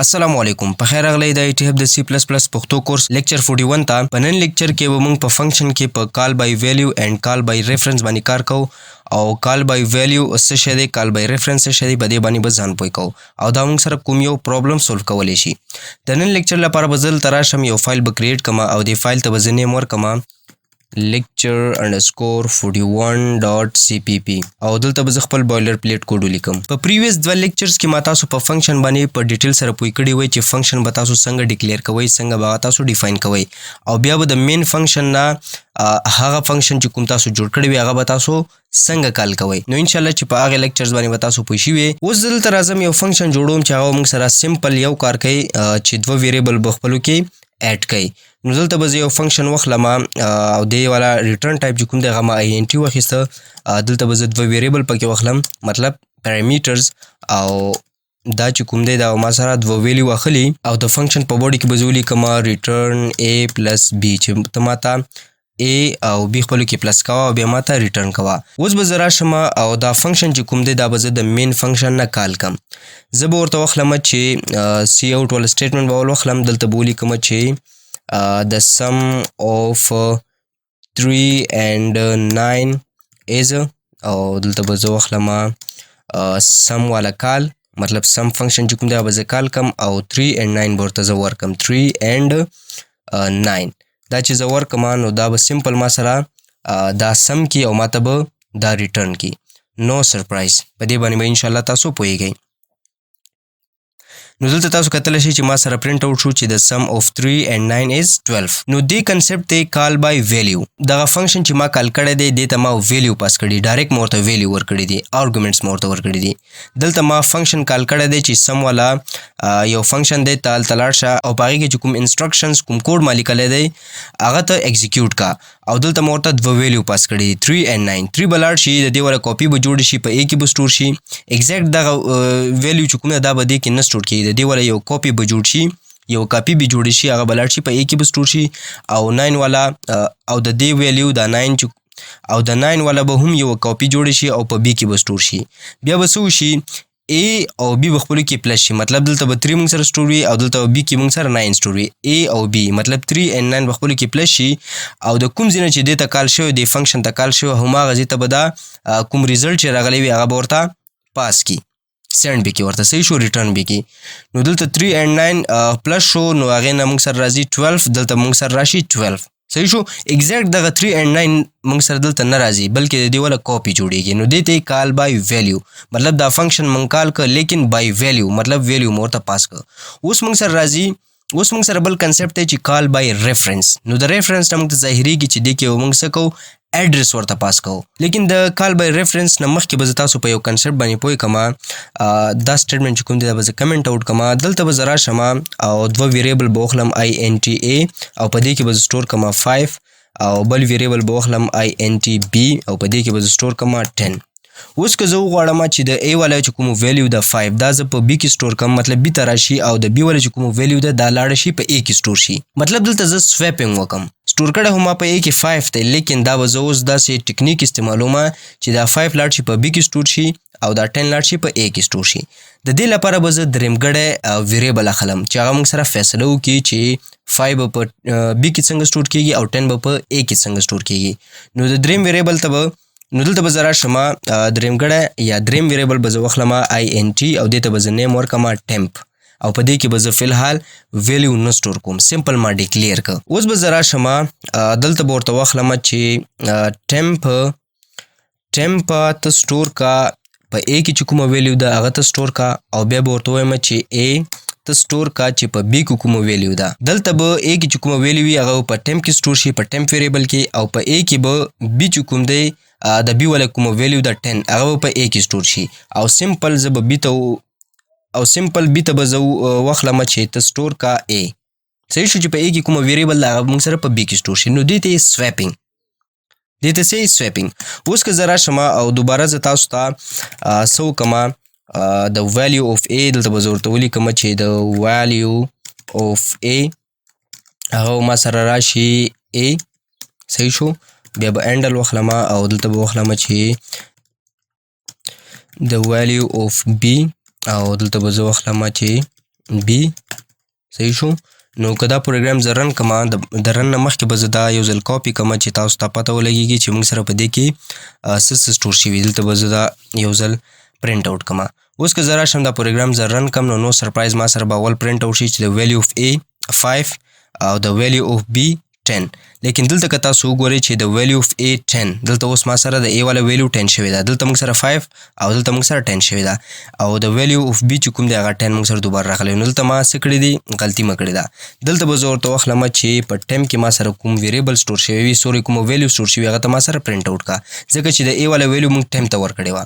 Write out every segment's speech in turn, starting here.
السلام علیکم. په خیر راغلی د ټی هب د سی پلس پلس پښتو کورس لیکچر 41 ته. په نن لیکچر کې به موږ په فنکشن کې په کال بای ویلیو اینڈ کال بای ریفرنس باندې کار کوو او کال بای ویلیو څه شی دی، کال بای ریفرنس څه شی دی، په دې باندې به ځان پوه کوو او دا موږ سره کوم یو پرابلم سولف کولی شي. د نن لیکچر لپاره به زه دلته راشم، یو فایل به کریټ کړم او دې فایل ته به زه نیم ورکړم lecture_41.cpp او دلته به زه خپل بویلر پلیټ کوډ ولیکم. په پریویس دوه لیکچرز کې ما تاسو په فنکشن باندې په ډیټیل سره پوه کړي وای چې فنکشن به تاسو څنګه ډیکلیئر کوئ، څنګه به تاسو ډیفاین کوئ او بیا به د مین فنکشن نه هغه فنکشن چې کوم تاسو جوړ کړی وي هغه به تاسو څنګه کال کوئ. نو ان شاء الله چې په هغه لیکچرز باندې به تاسو پوه شوي. اوس دلته راځم یو فنکشن جوړوم چې هغه موږ سره سمپل یو کار کوي چې دوه ویریبل به خپلو کې اډ کوي. نو دلته به زه یو فنکشن واخلم او دی والا ریټرن ټایپ چې کوم دی هغه ما آی ان ټي واخیسته. دلته به زه دوه ویریبل پکې واخلم، مطلب پیرامیټرز، او دا چې کوم دی دا ما سره دوه ویلیو واخلي او د فنکشن په باډي کې به زه ولیکم ریټرن A پلس B چې ته ماته A او B خپلو کې پلس کوه او بیا ماته ریټرن کوه. اوس به زه راشم او دا فنکشن چې کوم دی دا به زه د مین فنکشن نه کال کم. زه به ورته واخلم چې سی اوټ والا سټیټمنټ به واخلم. دلته به ولیکم چې the sum of 3 and 9 is او دلته به زه واخلم sum والا کال، مطلب sum فنکشن چې کوم دی به زه کال کم او 3 and 9 به ورته زه ورکم. 3 and 9 دا چې زه ورکم نو دا به سمپل ما سره دا سم کی او ماته به دا ریټرن کی. نو سرپرایز، په دې باندې به انشاءالله تاسو پوهیږئ. نو دلته تاسو کتلی شئ چې ما سره پرنټ آوټ شو چې د سم اف 3 and 9 is 12. نو دې کنسپټ دی کال بای ویلیو. دغه فنکشن چې ما کال کړی دی دې ته ما ویلیو پاس کړي، ډایرکټ ما ورته ویلیو ورکړي دي، آرګومنټس ما ورته ورکړي دي. دلته ما فنکشن کال کړی دی چې سم والا یو فنکشن دی، ته هلته لاړ شه او په هغې کې چې کوم انسټرکشنز کوم کوډ ما لیکلی دی هغه ته ایکزیکیوټ کا او دلته ما ورته دوه ویلیو پاس کړي دي 3 and 9. 3 به لاړ شي، د دې والا کاپي به جوړ شي، په A کې به سټور شي. ایګزیکټ دغه ویلیو چې کوم دی دا به دې کې نه سټور کېږي، د دې والا یو کاپي به جوړ شي، یو کاپي به جوړ شي، هغه به لاړ شي په A کې به سټور شي او 9 والا او د دې ویلیو دا 9 او د 9 والا به هم یو کاپي جوړ شي او په B کې به سټور شي. بیا به څه وشي، A او B به خپلو کې پلس شي، مطلب دلته به 3 موږ سره سټور وي او دلته به B کې موږ سره 9 سټور وي. A او B مطلب 3 and 9 به خپلو کې پلس شي او د کوم ځای نه چې دې ته کال شوی دی فنکشن ته کال شوی هماغه ځای ته به دا کوم ریزلټ چې راغلی وي هغه به ورته پاس کی، سینډ به کې ورته، صحیح شو، ریټرن به کې. نو دلته 3 and 9 پلس شو، نو هغې نه موږ سره راځي 12، دلته موږ سره راشي 12، صحیح شو. ایګزیکټ دغه 3 and 9 موږ سره دلته نه راځي بلکې د دې والا کاپي جوړیږي. نو دې ته کال بای ویلیو، مطلب دا فنکشن موږ کال که لیکن بای ویلیو، مطلب ویلیو مو ورته پاس که. اوس موږ سره راځي، اوس موږ سره بل کنسپټ دی چې کال بای ریفرنس. نو د ریفرنس نه موږ ته ظاهریږي چې دې کې موږ څه کوو، ایډرس ورته پاس کوو. لیکن د کال بای ریفرنس نه مخکې به زه تاسو په یو کنسپټ باندې پوه کړم. دا سټیټمنټ چې کوم دی دا به زه کمنټ آوټ کړم. دلته به زه راشم او دوه ویریبل به واخلم INTA او په دې کې به زه سټور کړم 5 او بل ویریبل به واخلم INTB او په دې کې به زه سټور کړم 10. اوس که زه وغواړم چې د A والا چې کوم ویلیو ده 5 دا زه په B کې سټور کړم، مطلب B ته راشي او د B والا چې کوم ویلیو ده دا لاړه شي په A کې سټور شي. مطلب دلته زه سویپینګ وکم، سټور کړی خو ما په A کې 5 دی، لیکن دا به زه اوس داسې ټکنیک استعمالوم چې دا 5 لاړ شي په B کې سټور شي او دا 10 لاړ شي په A کې سټور شي. د دې لپاره به زه درېمګړی ویریبل اخلم چې هغه موږ سره فیصله وکړي چې 5 به په B کې څنګه سټور کېږي او 10 به په A کې څنګه سټور کېږي. نو د درېم ویریبل ته به نو دلته به زه راشم درېمګړی یا درېم ویریبل به زه واخلم INT او دې ته به زه نیم ورکړم ټمپ او په دې کې به زه فلحال ویلیو نه سټور کوم، سمپل ما ډیکلیئر که. اوس به زه راشم دلته به ورته واخلم چې ټمپ ته سټور کا په A کې چې کومه ویلیو ده هغه ته سټور کا او بیا به ورته وایم چې A ته سټور کا چې په B کې کومه ویلیو ده. دلته به A کې چې کومه ویلیو وي هغه په ټمپ کې سټور شي په ټمپ ویریبل کې او په A کې به B چې کوم دی د B والا کومه ویلیو ده 10 هغه په A کې سټور شي او سمپل زه به B ته به زه واخلم چې ته سټور کا A، صحیح شو، چې په A کې کومه ویریبل ده هغه موږ سره په B کې سټور شي. نو دې ته یې سویپینګ، دې ته څه یې سویپینګ. اوس که زه راشم او دوباره زه تاسو ته څه وکړم د ویلیو اف A دلته به زه ورته ولیکم چې د ویلیو اف A هغه ما سره راشي A، صحیح شو. بیا به انډل واخلم او دلته به واخلم چې د ویلیو اف B او دلته به زه واخلم چې بی. صحیح شو. نو که دا پروګرام زه رن کما د رن نه مخکې به زه دا یو ځل کاپي کما چې تاسو ته پته ولګېږي چې موږ سره په دې کې څه سټور شوي. دلته به زه دا یو ځل پرنټ آوټ کما. اوس که زه راشم دا پروګرام زه رن کم نو سرپرایز ما سره به اول پرنټ آوټ شي چې د ویلیو اف A 5 او د ویلیو اف B 10. لیکن دلته که تاسو وګورئ چې د ویلیو اف A 10 دلته اوس ما سره د A والا ویلیو 10 شوې ده. دلته موږ سره 5 او دلته موږ سره 10 شوې ده. او د ویلیو اف B چې کوم دی هغه 10 موږ سره دوباره راغلی. نو دلته ما څه کړي دي؟ غلطي مه کړې ده. دلته به زه ورته واخلم چې په ټیم کې ما سره کوم ویریبل سټور شوی وي، سوري کوم ویلیو سټور شوي هغه ته ما سره پرنټ آوټ کا، ځکه چې د A والا ویلیو موږ ټیم ته ورکړې وه.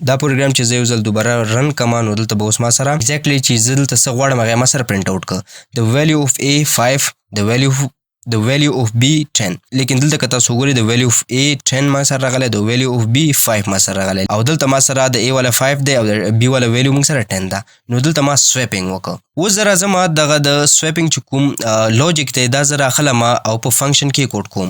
دا پروګرام چې زه یو ځل دوباره رن کما نو دلته به اوس ما سره اگزیکټلی چې زه دلته څه غواړم هغه ما سره پرنټ آوټ کړه. د ویلیو اف A 5 د ویلیو اف B 10. لیکن دلته که تاسو وګورئ د ویلیو اف A 10 ما سره راغلی، د ویلیو اف B 5 ما سره راغلی، او دلته ما سره د A والا 5 دی او د B والا ویلیو موږ سره 10 ده. نو دلته ما سویپینګ وکړ. اوس زه راځم دغه د سویپینګ چې کوم لوجیک دی دا زه راخلم او په فنکشن کې کوډ کوم.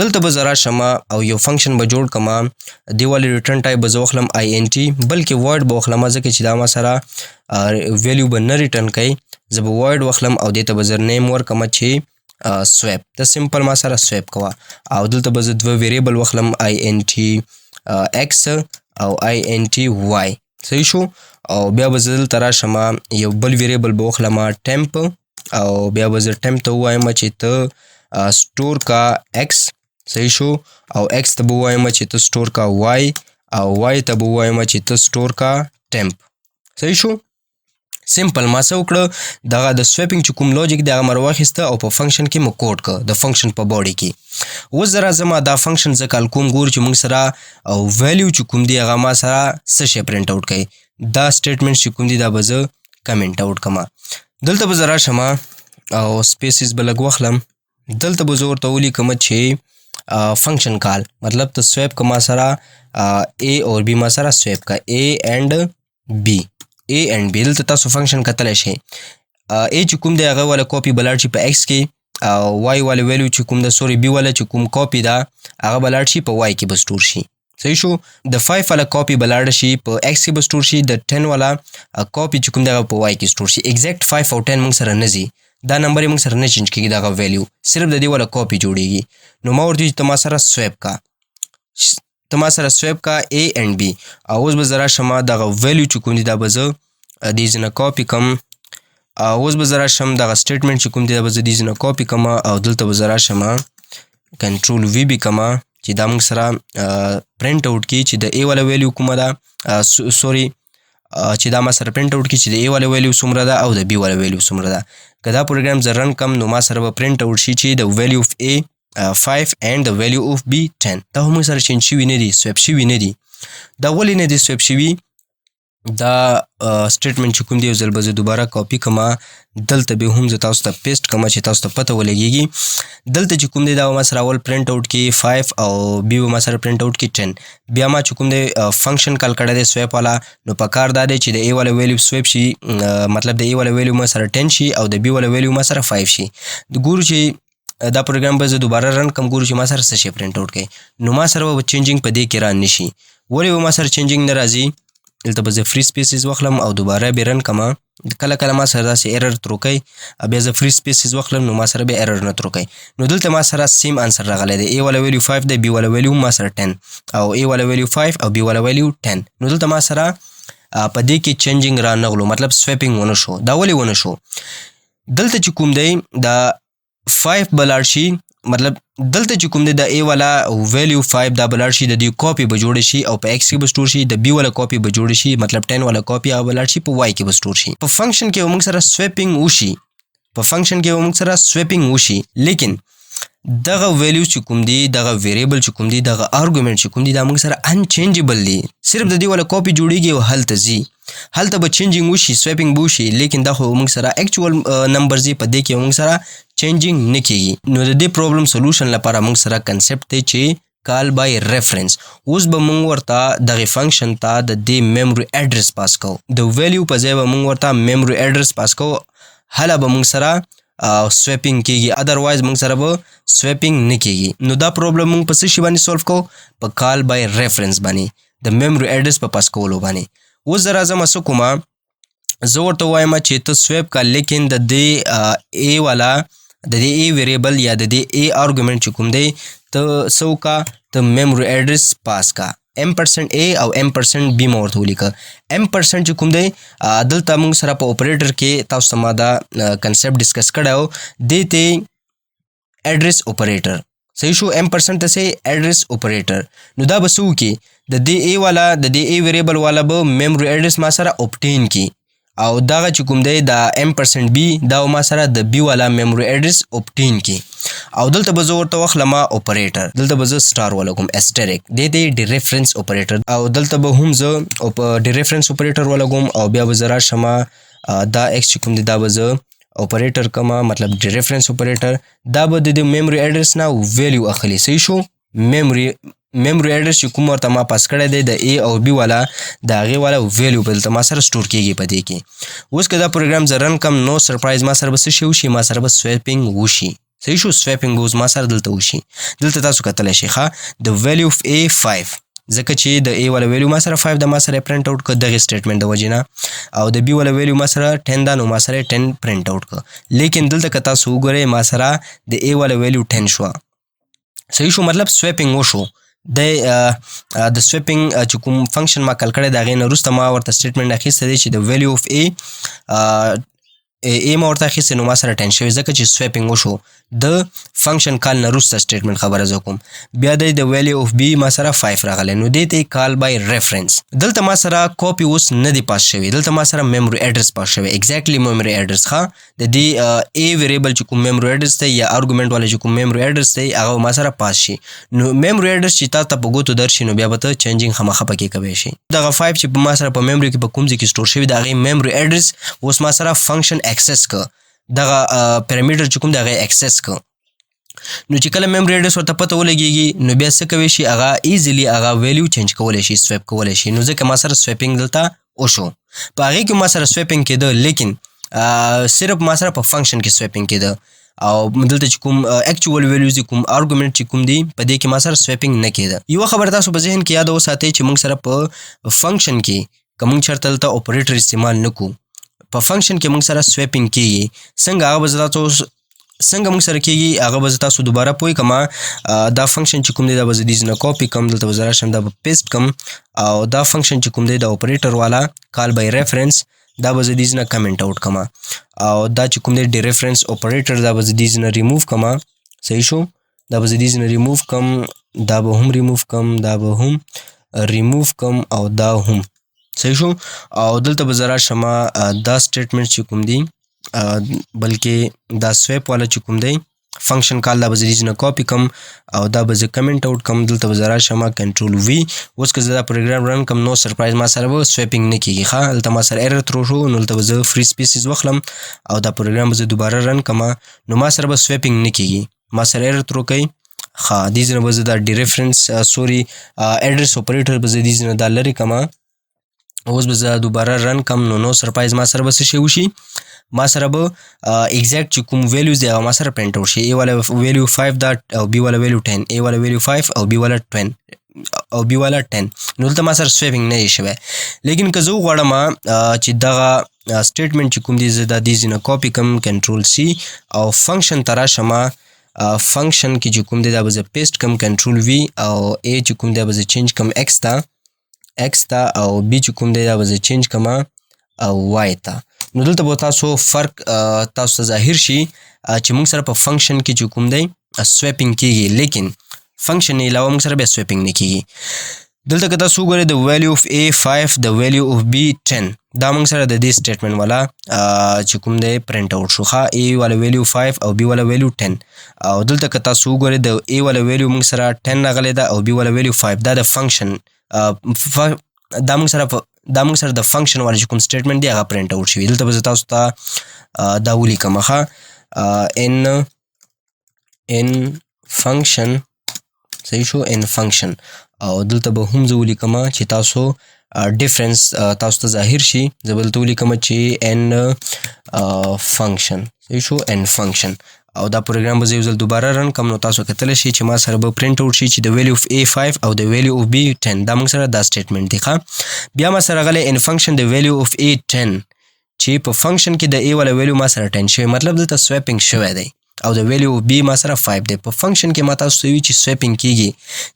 دلته به زه راشم او یو فنکشن به جوړ کړم. دې والې ریټرن ټایپ به زه واخلم INT، بلکې وایډ به واخلم ځکه چې دا ما سره ویلیو به نه ریټرن کوي. زه به وایډ واخلم او دې ته به زه نیم ورکړم چې سویپ. د سمپل ما سره سویپ کوه. او دلته به زه دوه ویریبل واخلم INT X او INT Y. صحیح شو. او بیا به زه دلته راشم یو بل ویریبل به واخلم ټمپ، او بیا به زه ټمپ ته ووایم چې ته سټور کا X. صحیح شو. او X ته به ووایم چې ته سټور کا Y، او Y ته به ووایم چې ته سټور کا ټمپ. صحیح شو. سمپل ما څه وکړه، دغه د سویپینګ چې کوم لوجیک دی هغه مې راواخیسته او په فنکشن کې مو کوډ کړه د فنکشن په باډي کې. اوس زه راځم دا فنکشن زه کال کوم، ګورو چې موږ سره ویلیو چې کوم دی هغه ما سره څه شی پرنټ آوټ کوي. دا سټیټمنټ چې کوم دی دا به زه کمنټ آوټ کړم. دلته به زه راشم او سپیسز به لږ واخلم. دلته به زه ورته ولیکم چې فنکشن کال مطلب ته سویپ که ما سره A اور B ما سره سویپ کا A and B. دلته تاسو فنکشن کتلی شئ. A چې کوم دی هغه والا کاپي به لاړ شي په X کې، او Y والا ویلیو چې کوم ده سوري B والا چې کوم کاپي ده هغه به لاړ شي په Y کې به سټور شي. صحیح شو. د 5 والا کاپي به لاړ شي په X کې به سټور شي، د 10 والا کاپي چې کوم دی هغه په Y کې سټور شي. ایگزیکټ 5 او 10 موږ سره نه ځي، دا نمبر یې موږ سره نه چینج کېږي دغه ویلیو، صرف د دې والا کاپي جوړېږي. نو ما ورته چې ته ما سره سویپ کا A and B. او اوس به زه راشم دغه ویلیو چې کوم دی دا به زه دې ځینه کاپي کم. اوس به زه راشم دغه سټیټمنټ چې کوم دی دا به زه دې ځینه کاپي کم، او دلته به زه راشم کنټرول V بي کم چې دا موږ سره پرنټ آوټ کړي چې د A والا ویلیو کومه ده، سوري چې دا ما سره پرنټ آوټ کړي چې د A والا ویلیو څومره ده او د B والا ویلیو څومره ده. که دا پروګرام زه رن کم نو ما سره به پرنټ آوټ شي چې د ویلیو اف A 5 and د ویلیو اف B 10. دا هم سره چینج شوي نه دي، سویپ شوي نه دي. دا ولې نه دي سویپ شوي؟ دا سټیټمنټ چې کوم دی یو ځل به زه دوباره کاپي کما، دلته به هم زه تاسو ته پیسټ کما چې تاسو ته پته ولګېږي. دلته چې کوم دی دا ما سره اول پرنټ آوټ کې 5 او B به ما سره پرنټ آوټ کې 10. بیا ما چې کوم دی فنکشن کال کړی دی سویپ والا، نو په کار دا دی چې د A والا ویلیو سویپ شي، مطلب د A والا ویلیو ما سره 10 شي او د B والا ویلیو ما سره 5 شي. ګورو چې دا پروګرام به زه دوباره رن کم، ګورو چې ما سره څه شی پرنټ آوټ کوي. نو ما سره به چینجینګ په دې کې را نشي. ولې به ما سره چینجینګ نه راځي؟ دلته به زه فری سپیسز واخلم او دوباره به رن کما. کله کله ما سره داسې ایرر ترو کوي، بیا زه فری سپیسز واخلم نو ما سره بیا ایرر نه ترو کوي. نو دلته ما سره سیم انسر راغلی دی. A والا ویلیو 5 دی، B والا ویلیو ما سره 10، او A والا ویلیو 5 او B والا ویلیو 10. نو دلته ما سره په دې کې چینجینګ را نغلو، مطلب سویپینګ ونه شو. دا ولې ونه شو؟ دلته چې کوم دی دا 5 به لاړ شي، مطلب دلته چې کوم دی د A والا ویلیو 5 دا به لاړ شي، د دې کاپي به جوړ شي او په X کې به سټور شي، د B والا کاپي به جوړ شي، مطلب 10 والا کاپي هغه به لاړ شي په Y کې به سټور شي. په فنکشن کې موږ سره سویپینګ وشي، لیکن دغه ویلیو چې کوم دی، دغه ویریبل چې کوم دی، دغه آرګومنټ چې کوم دی دا موږ سره انچینجبل دی. صرف د دې والا کاپي جوړیږي او هلته ځي، هلته به چینجینګ وشي، سویپینګ به وشي، لیکن دا خو موږ سره اکچوال نمبر ځي، په دې کې موږ سره چینجینګ نه کېږي. نو د دې پرابلم سولوشن لپاره موږ سره کنسپټ دی چې کال بای ریفرنس. اوس به موږ ورته دغه فنکشن ته د دې میموري اډرس پاس کوو، د ویلیو په ځای به موږ ورته میموري اډرس پاس کوو، هله به موږ سره سویپینګ کېږي، ادروایز موږ سره به سویپینګ نه کېږي. نو دا پرابلم موږ په څه شي باندې سولف کوو؟ په کال بای ریفرنس باندې، د میموري اډرس په پاس کولو باندې. اوس زه راځم څه کومه، زه ورته وایم چې ته سویپ کا، لیکن د دې ای والا د دې ای ویریبل یا د دې ای آرګومنټ چې کوم دی ته څه وکړه، ته میموري ایډرس پاس کا. M%A او M%B مو ورته ولیکه. M% چې کوم دی دلته موږ سره په اپریټر کې تاسو ته ما دا کنسپټ ډسکس کړی و، دې ته ایډرس اپریټر صحیح شو. M% ته سه ایډرس اپریټر. نو دا به څه وکړي، د دې ای والا د دې ای ویریبل والا به میموري ایډرس ما سره اوبټین کی، او دغه چې کوم دی د M%B دا ما سره د بی والا میموري ایډرس اوبټین کی. او دلته به زه ورته واخلم اپریټر، دلته به زه سټار ولګوم اسټریک، دې دی ډیریفرنس اپریټر، او دلته به هم زه ډیریفرنس اپریټر ولګوم، او بیا به زه راشم دا ایکس چې کوم دی دا به زه اپریټر کما، مطلب ډیریفرنس اپریټر، دا به د میموري ایډرس نه ویلیو اخلي. صحیح شو. میموري ایډرس چې کوم ورته ما پاس کړی دی د ای او بی والا، د هغې والا ویلیو به دلته ما سره سټور کېږي په دې کې. اوس که دا پروګرام زه رن کم، نو سرپرایز ما سره به څه شی وشي، ما سره به سویپینګ وشي. صحیح شو. سویپینګ به اوس ما سره دلته وشي. دلته تاسو کتلی شئ ښه د ویلیو اف ای 5، ځکه چې د ای والا ویلیو ما سره 5 د ما سره پرنټ آوټ کړه دغې سټیټمنټ د وجې نه، او د بی والا ویلیو ما سره 10 ده، نو ما سره 10 پرنټ آوټ کړه. لیکن دلته که تاسو وګورئ ما سره د ای والا ویلیو 10 شوه. صحیح شو. مطلب سویپینګ وشو. د سویپینګ چې کوم فنکشن ما کال کړی د هغې نه وروسته ما ورته سټیټمنټ اخیستی دی چې د ویلیو اف ای ما ورته اخیستی، نو ما سره 10 شوی ځکه چې سویپینګ وشو. د فنکشن کال نه وروسته سټیټمنټ خبره زه کوم. بیا دی د ویلیو اف بی ما سره 5 راغلی، نو دې ته کال بای ریفرنس. دلته ما سره کاپي اوس نه دی پاس شوی، دلته ما سره میموري ایډرس پاس شوی، ایگزیکټلی میموري ایډرس ښه. د دې ای ویریبل چې کوم میموري ایډرس دی یا آرګومنټ والا چې کوم میموري ایډرس دی هغه ما سره پاس شي. نو میموري ایډرس چې تا ته په ګوتو درشي، نو بیا به ته چینجینګ خامخا پکې کوی شي. دغه 5 چې ما سره په میموري کې په کوم ځای کې سټور شوي د هغې میموري ایډرس اوس ما سره فنکشن اکسس که، دغه پیرامیټر چې کوم د هغې اکسس که. نو چې کله میموري ایډرس ورته پته ولګېږي، نو بیا څه کوی شي، هغه ایزیلی هغه ویلیو چینج کولی شي، سویپ کولی شي. نو ځکه ما سره سویپینګ دلته وشو. په هغې کې ما سره سویپینګ کېده، لیکن صرف ما سره په فنکشن کې سویپینګ کېده، او دلته چې کوم اکچوال ویلیوز دي، کوم آرګومنټ چې کوم دی، په دې کې ما سره سویپینګ نه کېده. یوه خبره تاسو په ذهن کې یاد وساتئ چې موږ سره په فنکشن کې که موږ چېرته دلته اپریټر استعمال نه کړو، په فنکشن کې موږ سره سویپینګ کېږي. څنګه هغه به زه تاسو څنګه موږ سره کېږي هغه به زه تاسو دوباره پوه کړم. دا فنکشن چې کوم دی دا به زه دې نه کاپي کړم، دلته به زه راشم دا به پیسټ کړم، او دا فنکشن چې کوم دی د اپریټر والا کال بای ریفرنس دا به زه دې نه کمنټ آوټ کړم، او دا چې کوم دی ډیریفرنس اپریټر دا به زه دې نه ریموو کړم. صحیح شو. دا به زه دې نه ریموو کړم، دا به هم ریموو کړم، دا به هم ریموو کړم، او دا هم. صحیح شو. او دلته به زه راشم دا سټیټمنټ چې کوم دی بلکې دا سویپ والا چې کوم دی فنکشن کال دا به زه دې نه کاپي کړم، او دا به زه کمنټ آوټ کړم. دلته به زه راشم کنټرول وي. اوس که زه دا پروګرام رن کړم، نو سرپرایز ما سره به سویپینګ نه کېږي ښه. دلته ما سره ایرر ترو شو، نو دلته به زه فری سپیسز واخلم، او دا پروګرام به زه دوباره رن کړم، نو ما سره به سویپینګ نه کېږي، ما سره ایرر ترو کوي ښه. دې ځای نه به زه دا ډیریفرنس ایډرس اپریټر به زه دې ځای نه دا لرې کړم. اوس به زه دوباره رن کړم، نو سرپرایز ما سره به څه شی وشي، ما سره به ایگزیکټ چې کوم ویلیوز دی هغه ما سره پرنټ آوټ شي. ای والا ویلیو 5 ده، او بی والا ویلیو 10، ای والا ویلیو 5 او بی والا 10 او بی والا 10. نو دلته ما سره سویپینګ نه دی شوی. لیکن که زه وغواړم چې دغه سټیټمنټ چې کوم دی زه دا دې ځای نه کاپي کړم، کنټرول سی، او فنکشن ته راشم. فنکشن کې چې کوم دی دا به زه پیسټ کړم، کنټرول وي، او ای چې کوم دی به زه چینج کړم ایکس ته، او بی چې کوم دی دا به زه چینج کړم وای ته. نو دلته به تاسو فرق تاسو ته ظاهر شي چې موږ سره په فنکشن کې چې کوم دی سویپینګ کېږي، لیکن فنکشن نه علاوه موږ سره بیا سویپینګ نه کېږي. دلته که تاسو وګورئ د ویلیو اف ای 5 د ویلیو اف بی 10 دا موږ سره د دې سټیټمنټ والا چې کوم دی پرنټ آوټ شو ښه. ای والا ویلیو 5 او بی والا ویلیو 10، او دلته که تاسو وګورئ د ای والا ویلیو موږ سره 10 راغلی ده، او بی والا ویلیو 5. دا د فنکشن دا موږ سره د فنکشن والا چې کوم سټیټمنټ دی هغه پرنټ آوټ شوي. دلته به زه تاسو ته دا ولیکم ښه، ان فنکشن. صحیح شو. ان فنکشن، او دلته به هم زه ولیکم چې تاسو ډیفرنس تاسو ته ظاهر شي. زه به دلته ولیکم چې ان فنکشن. صحیح شو. ان فنکشن، او دا پروګرام به زه یو ځل دوباره رن کړم، نو تاسو کتلی شئ چې ما سره به پرنټ آوټ شي چې د ویلیو اف ای 5 او د ویلیو اف بی 10 دا موږ سره دا سټیټمنټ دی ښه. بیا ما سره راغلی ان فنکشن د ویلیو اف ای 10 چې په فنکشن کې د a والا ویلیو ما سره 10 شوی مطلب دلته سویپینګ شوی دی او د ویلیو b ما سره 5 دی په فنکشن کې ما تاسو وی چې سویپینګ کیږي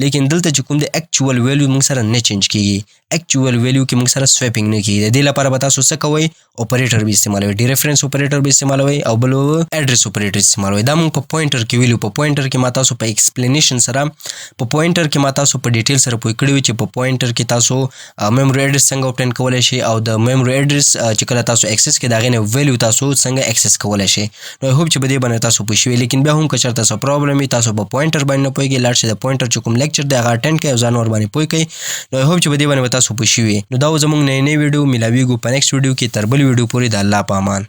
لیکن دلته چې کوم د اکچوال ویلیو موږ سره نه چینج کیږي اکچوال ویلیو کې موږ سره سویپینګ نه کیږي د دې لپاره به تاسو څه کوئ اپریټر به استعمالوي ډي ریفرنس اپریټر به استعمالوي او بل اډرس اپریټر استعمالوي دا موږ په پوینټر کې ویلو په پوینټر کې ما تاسو په ایکسپلینیشن سره په پوینټر کې ما تاسو په ډیټیل سره پوي کړی چې په پوینټر کې تاسو میموري اډرس څنګه اوبټین کولای شئ او د میموري اډرس چې کله تاسو اکسس کې دا غنه ویلیو تاسو څنګه اکسس کولای شئ نو هوپ چې بده باندې تاسو پوښوي لیکن بیا هم که چېرته څه پرابلم وي تاسو په پوینټر باندې نه پوهیږئ لاړ شئ د پوینټر چې کوم لیکچر دی هغه اټینډ کړئ او ځان ور باندې پوه کړئ نو هوپ چې بده باندې تاسو پوښوي نو دا زموږ نئی ویډیو ملاویږو په نیکسټ ویډیو کې تر بل ویډیو پورې د الله په امان